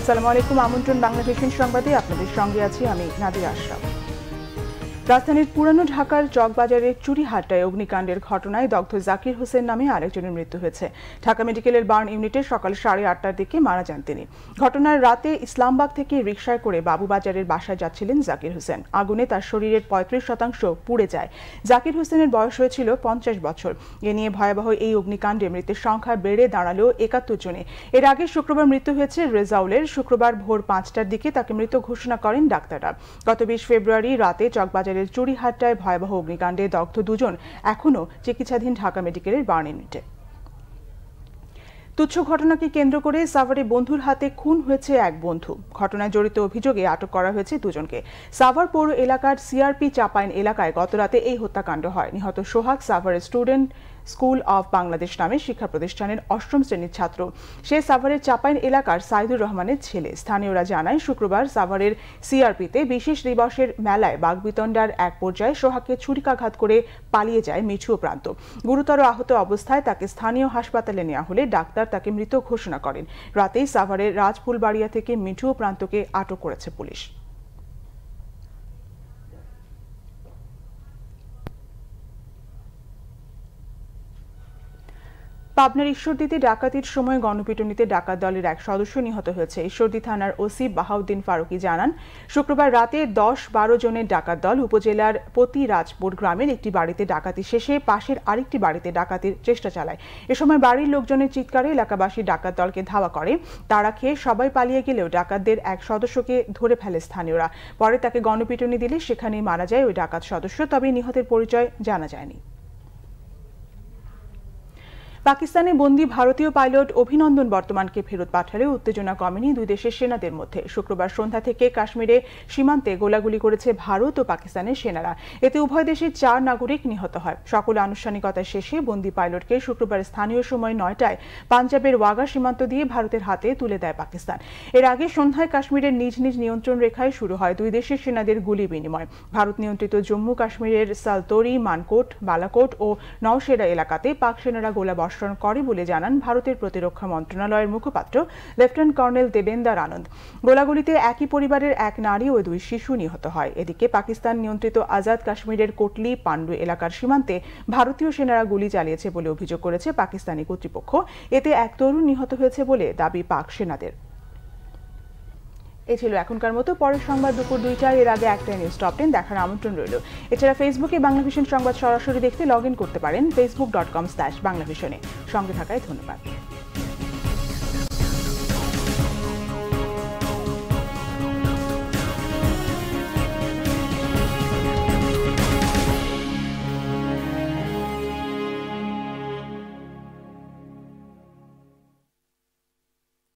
আসসালামু আলাইকুম, আমন্ত্রণ বাংলাভিশন সংবাদে আপনাদের সঙ্গে আছি আমি নাদিয়া আশরাফ। রাজধানীর পুরানো ঢাকার চকবাজারের চুরিহাট্টায় অগ্নিকাণ্ডের ঘটনায় দগ্ধ জাকির হোসেন নামে আরেকজনের মৃত্যু হয়েছে। ঢাকা মেডিকেলের বার্ন ইউনিটে সকাল 8:30টার দিকে মারা যান তিনি। ঘটনার রাতে ইসলামবাগ থেকে রিকশায় করে বাবুবাজারের বাসায় যাচ্ছিলেন জাকির হোসেন। আগুনে তার শরীরের 35% পুড়ে যায়। জাকির হোসেনের বয়স হয়েছিল 50 বছর। এ নিয়ে ভয়াবহ এই অগ্নিকাণ্ডে মৃতের সংখ্যা বেড়ে দাঁড়ালো 71 জনে। এর আগে শুক্রবার মৃত্যু হয়েছে রেজাউলের। শুক্রবার ভোর 5টার দিকে তাকে মৃত ঘোষণা করেন ডাক্তাররা। গত 20 ফেব্রুয়ারি রাতে চকবাজারের চুরিহাট্টায় ভয়াবহ অগ্নিকাণ্ডে দগ্ধ দুজন এখনও চিকিৎসাধীন ঢাকা মেডিকেলের বার্ন ইউনিটে। তুচ্ছ ঘটনাকে কেন্দ্র করে সাভারে বন্ধুর হাতে খুন হয়েছে এক বন্ধু। ঘটনায় জড়িত অভিযোগে আটক করা হয়েছে দুজনকে। সাভার পৌর এলাকার সিআরপি চাপাইন এলাকায় গতরাতে এই হত্যাকাণ্ড হয়। নিহত সোহাগ সাভারের স্টুডেন্ট স্কুল অব বাংলাদেশ নামে শিক্ষা প্রতিষ্ঠানের 8ম শ্রেণীর ছাত্র। সে সাভারের চাপাইন এলাকার সাইদুর রহমানের ছেলে। স্থানীয়রা জানায়, শুক্রবার সাভারের সিআরপিতে বিশেষ দিবসের মেলায় বাগবিতণ্ডার এক পর্যায়ে সোহাগকে ছুরিকাঘাত করে পালিয়ে যায় মিঠু ও প্রান্ত। গুরুতর আহত অবস্থায় তাকে স্থানীয় হাসপাতালে নেওয়া হলে ডাক্তার তাকে মৃত ঘোষণা করেন। রাতেই সাভারের রাজফুলবাড়িয়া থেকে মিঠু ও প্রান্তকে আটক করেছে পুলিশ। পাবনার ঈশ্বরদীতে ডাকাতির সময় গণপিটুনিতে ডাকাত দলের এক সদস্য নিহত হয়েছে। ঈশ্বরদী থানার ওসি বাহাউদ্দিন ফারুকি জানান, শুক্রবার রাতে 10-12 জনের ডাকাত দল উপজেলার পতিরাজপুর গ্রামের একটি বাড়িতে ডাকাতি শেষে পাশের আরেকটি বাড়িতে ডাকাতির চেষ্টা চালায়। এ সময় বাড়ির লোকজনের চিৎকারে এলাকাবাসী ডাকাত দলকে ধাওয়া করে। তাড়া খেয়ে সবাই পালিয়ে গেলেও ডাকাতদের এক সদস্যকে ধরে ফেলে স্থানীয়রা। পরে তাকে গণপিটুনি দিলে সেখানেই মারা যায় ওই ডাকাত সদস্য। তবে নিহতের পরিচয় জানা যায়নি। পাকিস্তানে বন্দী ভারতীয় পাইলট অভিনন্দন বর্তমানকে ফেরত পাঠালে উত্তেজনা কমেনি দুই দেশের সেনাদের মধ্যে। শুক্রবার সন্ধ্যা থেকে কাশ্মীরে সীমান্তে গোলাগুলি করেছে ভারত ও পাকিস্তানের সেনারা। এতে উভয় দেশের 4 নাগরিক নিহত হয়। সকল আনুষ্ঠানিকতা শেষে বন্দী পাইলটকে শুক্রবার স্থানীয় সময় 9টায় পাঞ্জাবের ওয়াগা সীমান্ত দিয়ে ভারতের হাতে তুলে দেয় পাকিস্তান। এর আগে সন্ধ্যায় কাশ্মীরের নিজ নিজ নিয়ন্ত্রণ রেখায় শুরু হয় দুই দেশের সেনাদের গুলি বিনিময়। ভারত নিয়ন্ত্রিত জম্মু কাশ্মীরের সালতোরি, মানকোট, বালাকোট ও নওশেরা এলাকাতে পাক সেনারা গোলা করে বলে জানান ভারতের প্রতিরক্ষা মন্ত্রণালয়ের মুখপাত্র লেফটেন্যান্ট কর্নেল দেবেন্দার আনন্দ। গোলাগুলিতে একই পরিবারের এক নারী ও 2 শিশু নিহত হয়। এদিকে পাকিস্তান নিয়ন্ত্রিত আজাদ কাশ্মীরের কোটলি পান্ডু এলাকার সীমান্তে ভারতীয় সেনারা গুলি চালিয়েছে বলে অভিযোগ করেছে পাকিস্তানি কর্তৃপক্ষ। এতে এক তরুণ নিহত হয়েছে বলে দাবি পাক সেনাদের। এই ছিল এখনকার মতো। পরের সংবাদ দুপুর 2টায়। এর আগে একটা নিউজ টপ 10 দেখার আমন্ত্রণ রইল। এছাড়া ফেসবুকে বাংলাভিশন সংবাদ সরাসরি দেখতে লগ ইন করতে পারেন facebook.com/বাংলাভিশনে। সঙ্গে থাকায় ধন্যবাদ।